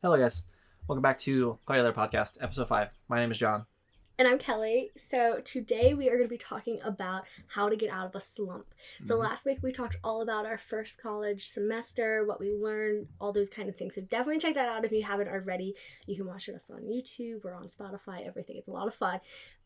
Hello, guys. Welcome back to CallyalaterPodcast, Episode 5. My name is John. And I'm Kelly. So today we are going to be talking about how to get out of a slump. So last week we talked all about our first college semester, what we learned, all those kind of things. So definitely check that out if you haven't already. You can watch us on YouTube or on Spotify, everything. It's a lot of fun.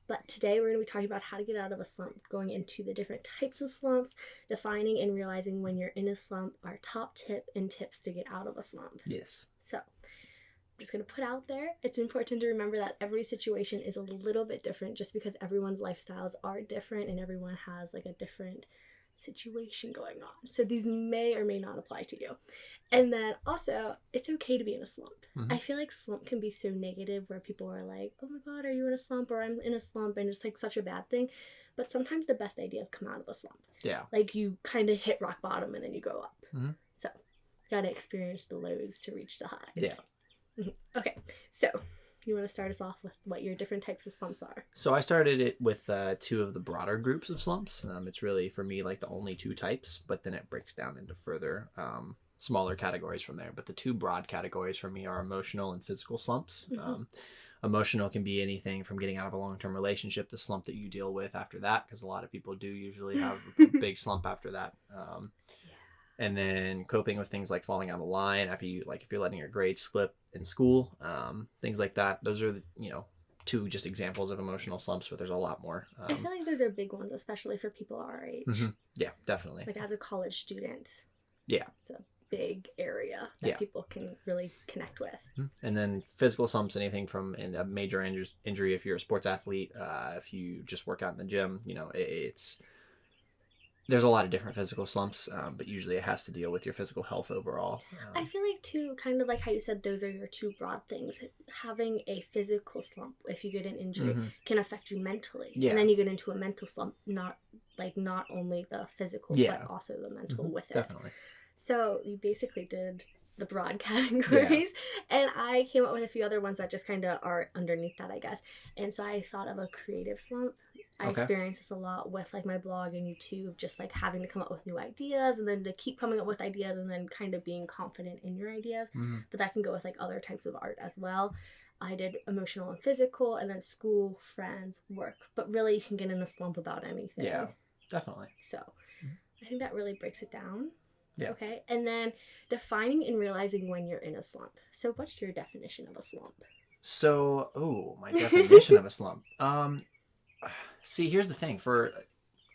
But today we're going to be talking about how to get out of a slump, going into the different types of slumps, defining and realizing when you're in a slump, our top tip and tips to get out of a slump. Yes. So I'm just going to put out there, it's important to remember that every situation is a little bit different just because everyone's lifestyles are different and everyone has like a different situation going on. So these may or may not apply to you. And then also, it's okay to be in a slump. I feel like slump can be so negative where people are like, oh my God, are you in a slump? Or I'm in a slump, and it's like such a bad thing. But sometimes the best ideas come out of a slump. Yeah. Like you kind of hit rock bottom and then you go up. So you got to experience the lows to reach the highs. Yeah. Okay, so you want to start us off with what your different types of slumps are? So I started it with two of the broader groups of slumps. It's really, for me, like the only two types, but then it breaks down into further smaller categories from there. But the two broad categories for me are emotional and physical slumps. Emotional can be anything from getting out of a long-term relationship, the slump that you deal with after that, because a lot of people do usually have a big slump after that. And then coping with things like falling out of line after you, like if you're letting your grades slip in school, things like that. Those are the, two just examples of emotional slumps, but there's a lot more. I feel like those are big ones, especially for people our age. Yeah, definitely. Like as a college student. Yeah. It's a big area that people can really connect with. And then physical slumps, anything from a major injury if you're a sports athlete, if you just work out in the gym, there's a lot of different physical slumps, but usually it has to deal with your physical health overall. I feel like too, kind of like how you said, those are your two broad things. Having a physical slump, if you get an injury, can affect you mentally. Yeah. And then you get into a mental slump, not only the physical, but also the mental with it. Definitely. So you basically did the broad categories, and I came up with a few other ones that just kind of are underneath that, I guess. And so I thought of a creative slump. I experience this a lot with like my blog and YouTube, just like having to come up with new ideas and then to keep coming up with ideas and then kind of being confident in your ideas. But that can go with like other types of art as well. I did emotional and physical, and then school, friends, work. But really, you can get in a slump about anything. Yeah, definitely. So I think that really breaks it down. Yeah. Okay. And then defining and realizing when you're in a slump. So what's your definition of a slump? So, my definition of a slump. See, here's the thing. For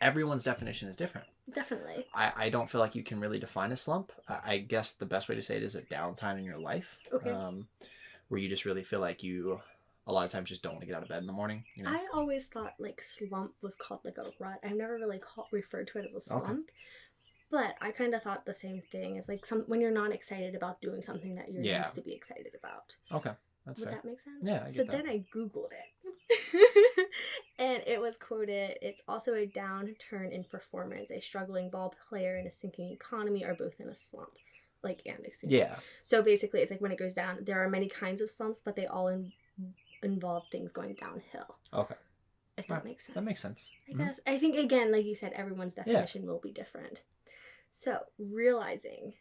everyone's definition is different. Definitely. I don't feel like you can really define a slump. I guess the best way to say it is a downtime in your life. Okay. Where you just really feel like you, a lot of times, just don't want to get out of bed in the morning. I always thought like slump was called like a rut. I've never really referred to it as a slump. Okay. But I kind of thought the same thing as like when you're not excited about doing something that you're used to be excited about. Okay. That's Would fair. that make sense? Yeah, I get that. Then I Googled it. And it was quoted, it's also a downturn in performance. A struggling ball player and a sinking economy are both in a slump. Like, and a sinking. Yeah. So basically, it's like when it goes down, there are many kinds of slumps, but they all involve things going downhill. Okay. If that makes sense. That makes sense. I guess. I think, again, like you said, everyone's definition will be different. So, realizing.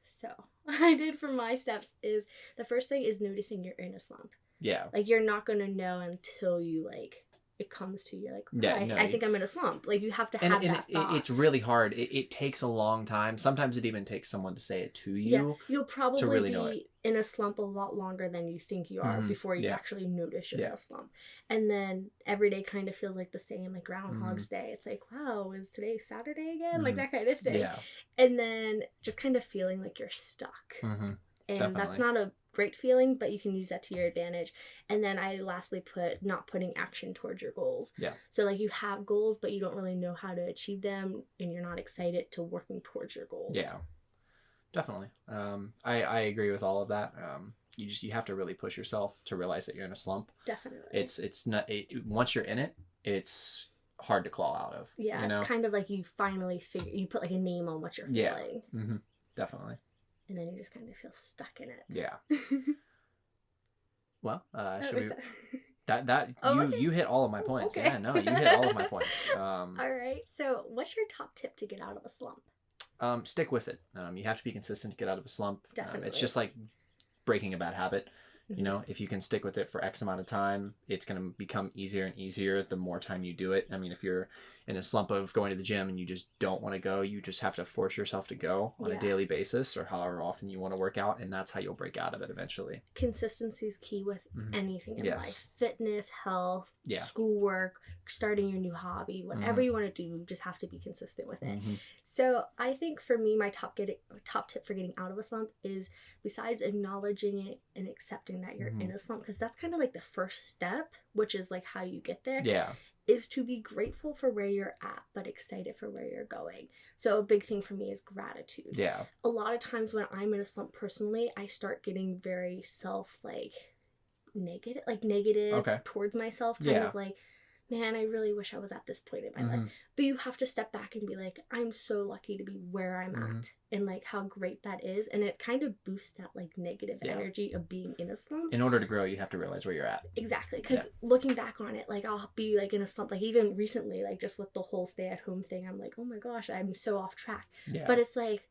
So, what I did for my steps is, the first thing is noticing you're in a slump. Yeah. Like, you're not going to know until you, like, it comes to you, like, I think I'm in a slump. Like, you have to have that thought. It's really hard. It takes a long time. Sometimes it even takes someone to say it to you. Yeah, you'll probably really be in a slump a lot longer than you think you are before you actually notice you're in a slump. And then every day kind of feels like the same, like Groundhog's Day. It's like, wow, is today Saturday again? Like that kind of thing. Yeah. And then just kind of feeling like you're stuck. And that's not a great feeling, but you can use that to your advantage. And then I lastly put not putting action towards your goals. Yeah. So like you have goals, but you don't really know how to achieve them, and you're not excited to working towards your goals. Yeah. Definitely. I agree with all of that. You have to really push yourself to realize that you're in a slump. Definitely. It's not once you're in it, it's hard to claw out of. Yeah, it's kind of like you finally you put like a name on what you're feeling. Yeah. Definitely. And then you just kind of feel stuck in it. Yeah. Well, should we? You hit all of my points. Okay. Yeah, no, you hit all of my points. All right. So, what's your top tip to get out of a slump? Stick with it. You have to be consistent to get out of a slump. Definitely. It's just like breaking a bad habit. You know, if you can stick with it for X amount of time, it's going to become easier and easier the more time you do it. I mean, if you're in a slump of going to the gym and you just don't want to go, you just have to force yourself to go on a daily basis or however often you want to work out. And that's how you'll break out of it eventually. Consistency is key with anything in life. Fitness, health, schoolwork, starting your new hobby, whatever you want to do, you just have to be consistent with it. So I think for me, my top tip for getting out of a slump is, besides acknowledging it and accepting that you're in a slump, because that's kind of like the first step, which is like how you get there. Yeah. Is to be grateful for where you're at, but excited for where you're going. So a big thing for me is gratitude. Yeah. A lot of times when I'm in a slump personally, I start getting very negative towards myself, kind of like, man, I really wish I was at this point in my life. But you have to step back and be like, I'm so lucky to be where I'm at, and like how great that is. And it kind of boosts that like negative energy of being in a slump. In order to grow, you have to realize where you're at. Exactly. Because looking back on it, like I'll be like in a slump, like even recently, like just with the whole stay-at-home thing, I'm like, oh my gosh, I'm so off track. Yeah. But it's like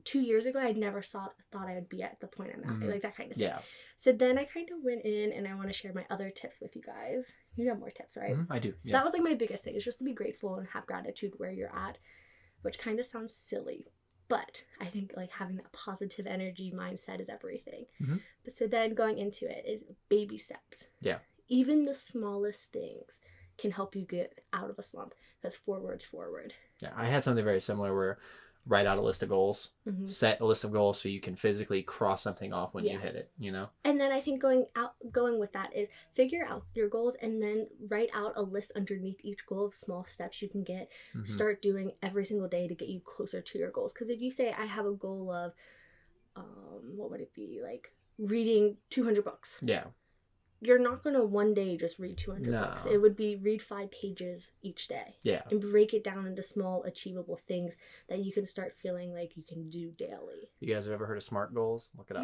2 years ago, I never thought I would be at the point I'm at, like that kind of thing. Yeah. So then I kind of went in, and I want to share my other tips with you guys. You have more tips, right? I do. So that was like my biggest thing, is just to be grateful and have gratitude where you're at, which kind of sounds silly, but I think like having that positive energy mindset is everything. But so then going into it is baby steps. Yeah. Even the smallest things can help you get out of a slump, because forward's forward. Yeah, I had something very similar where write out a list of goals, set a list of goals so you can physically cross something off when you hit it, you know? And then I think going with that is figure out your goals and then write out a list underneath each goal of small steps you can get, start doing every single day to get you closer to your goals. Because if you say, I have a goal of, what would it be? Like reading 200 books. Yeah. You're not going to one day just read 200 books. It would be read 5 pages each day. Yeah. And break it down into small, achievable things that you can start feeling like you can do daily. You guys have ever heard of SMART goals? Look it up.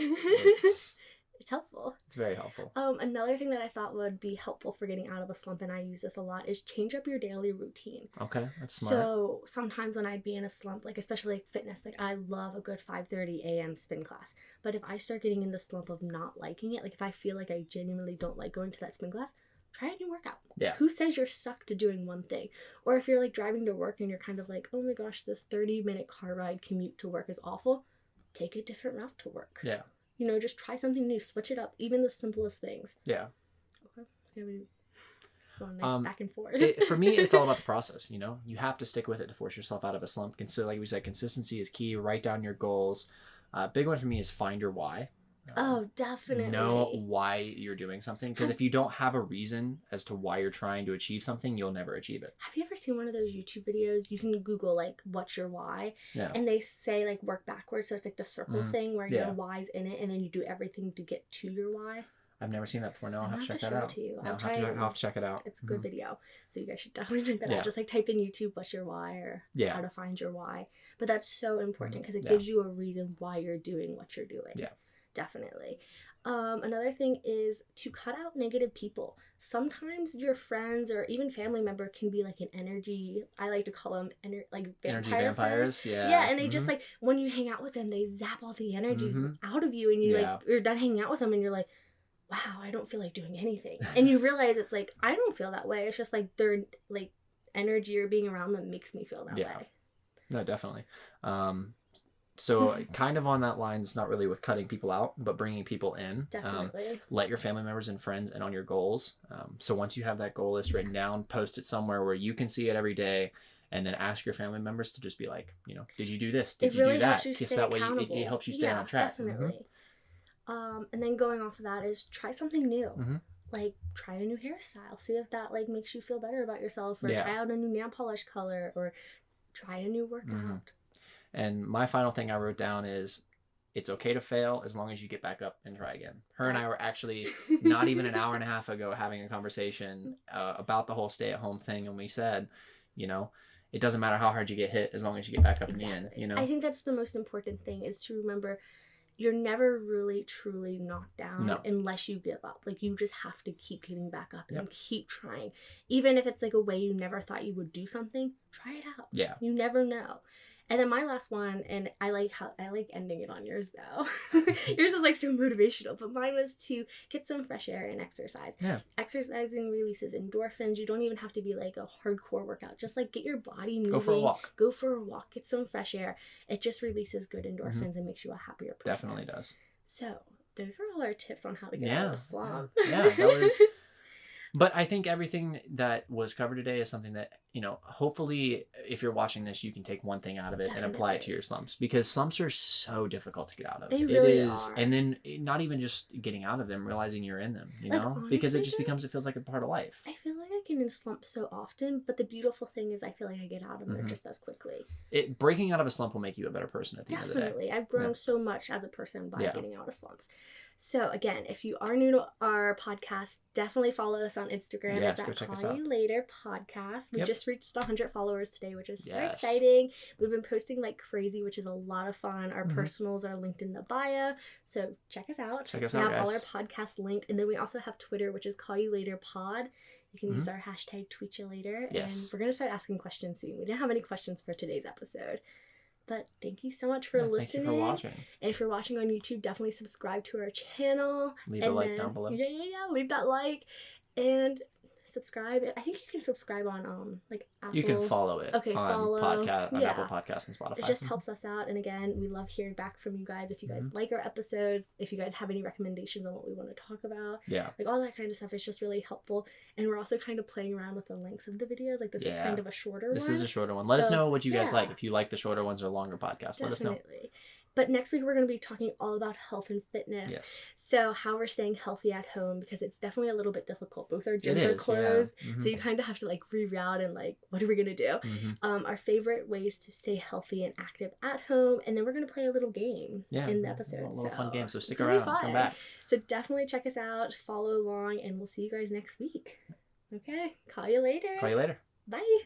It's helpful. It's very helpful. Another thing that I thought would be helpful for getting out of a slump, and I use this a lot, is change up your daily routine. Okay, that's smart. So sometimes when I'd be in a slump, like especially like fitness, like I love a good 5:30 a.m. spin class. But if I start getting in the slump of not liking it, like if I feel like I genuinely don't like going to that spin class, try a new workout. Yeah. Who says you're stuck to doing one thing? Or if you're like driving to work and you're kind of like, oh my gosh, this 30-minute car ride commute to work is awful, take a different route to work. Yeah. You know, just try something new, switch it up, even the simplest things. Yeah. Okay. Yeah, we go nice back and forth. For me, it's all about the process, you know? You have to stick with it to force yourself out of a slump. Like we said, consistency is key. Write down your goals. Big one for me is find your why. Oh, definitely. Know why you're doing something. Because if you don't have a reason as to why you're trying to achieve something, you'll never achieve it. Have you ever seen one of those YouTube videos? You can Google, like, what's your why? Yeah. And they say, like, work backwards. So it's like the circle thing where your why's in it, and then you do everything to get to your why. I've never seen that before. No, I'll have to check that out. I'll have to check it out. It's a good video. So you guys should definitely check that out. Just like type in YouTube, what's your why, or how to find your why. But that's so important because it gives you a reason why you're doing what you're doing. Yeah. Definitely. Another thing is to cut out negative people. Sometimes your friends or even family member can be like an energy, I like to call them energy vampires. Yeah, and they just like, when you hang out with them, they zap all the energy out of you, and you like, you're done hanging out with them and you're like, wow, I don't feel like doing anything. And you realize it's like, I don't feel that way. It's just like their like energy or being around them makes me feel that way. No, definitely. So kind of on that line, it's not really with cutting people out, but bringing people in. Definitely. Let your family members and friends in on your goals. So once you have that goal list written down, post it somewhere where you can see it every day, and then ask your family members to just be like, you know, did you do this? Did you do that? Because that way it helps you stay on track. Definitely. And then going off of that is try something new. Like try a new hairstyle. See if that like makes you feel better about yourself, or try out a new nail polish color, or try a new workout. And my final thing I wrote down is, it's okay to fail as long as you get back up and try again. Her and I were actually not even an hour and a half ago having a conversation about the whole stay-at-home thing, and we said, you know, it doesn't matter how hard you get hit as long as you get back up in the end. You know, I think that's the most important thing, is to remember you're never really truly knocked down unless you give up. Like, you just have to keep getting back up and keep trying. Even if it's like a way you never thought you would do something, try it out. Yeah. You never know. And then my last one, and I like ending it on yours though. Yours is like so motivational, but mine was to get some fresh air and exercise. Yeah. Exercising releases endorphins. You don't even have to be like a hardcore workout. Just like get your body moving. Go for a walk. Get some fresh air. It just releases good endorphins and makes you a happier person. Definitely does. So those were all our tips on how to get out of a slump. Yeah, that was. But I think everything that was covered today is something that, you know, hopefully if you're watching this, you can take one thing out of it and apply it to your slumps, because slumps are so difficult to get out of. They really are. And then not even just getting out of them, realizing you're in them, you know, honestly, because it just becomes, it feels like a part of life. I feel like I get in slumps so often, but the beautiful thing is I feel like I get out of them just as quickly. Breaking out of a slump will make you a better person at the end of the day. Definitely. I've grown so much as a person by getting out of slumps. So again, if you are new to our podcast, definitely follow us on Instagram. Yes, it's go at check us out. callyalater podcast. We just reached 100 followers today, which is so Yes. exciting. We've been posting like crazy, which is a lot of fun. Our personals are linked in the bio, so check us out. Check us we out, have guys. all our podcasts linked, and then we also have Twitter, which is callyalaterpod. You can use our hashtag #tweetyoulater, and we're gonna start asking questions soon. We didn't have any questions for today's episode. But thank you so much for listening. Thank you for watching. And if you're watching on YouTube, definitely subscribe to our channel. Leave a like down below. Yeah. Leave that like. And subscribe. I think you can subscribe on like Apple. You can follow it on Apple Podcasts and Spotify. It just helps us out. And again, we love hearing back from you guys. If you guys like our episodes, if you guys have any recommendations on what we want to talk about. Yeah. Like all that kind of stuff is just really helpful. And we're also kind of playing around with the lengths of the videos. Like this is kind of a shorter one. This is a shorter one. Let us know what you guys like. If you like the shorter ones or longer podcasts, let us know. But next week, we're going to be talking all about health and fitness. Yes. So how we're staying healthy at home, because it's definitely a little bit difficult. Both our gyms are closed. Yeah. So you kind of have to like reroute and like, what are we going to do? Our favorite ways to stay healthy and active at home. And then we're going to play a little game in the episode. A little fun game. So stick around. Come back. So definitely check us out. Follow along. And we'll see you guys next week. Okay. Call you later. Call you later. Bye.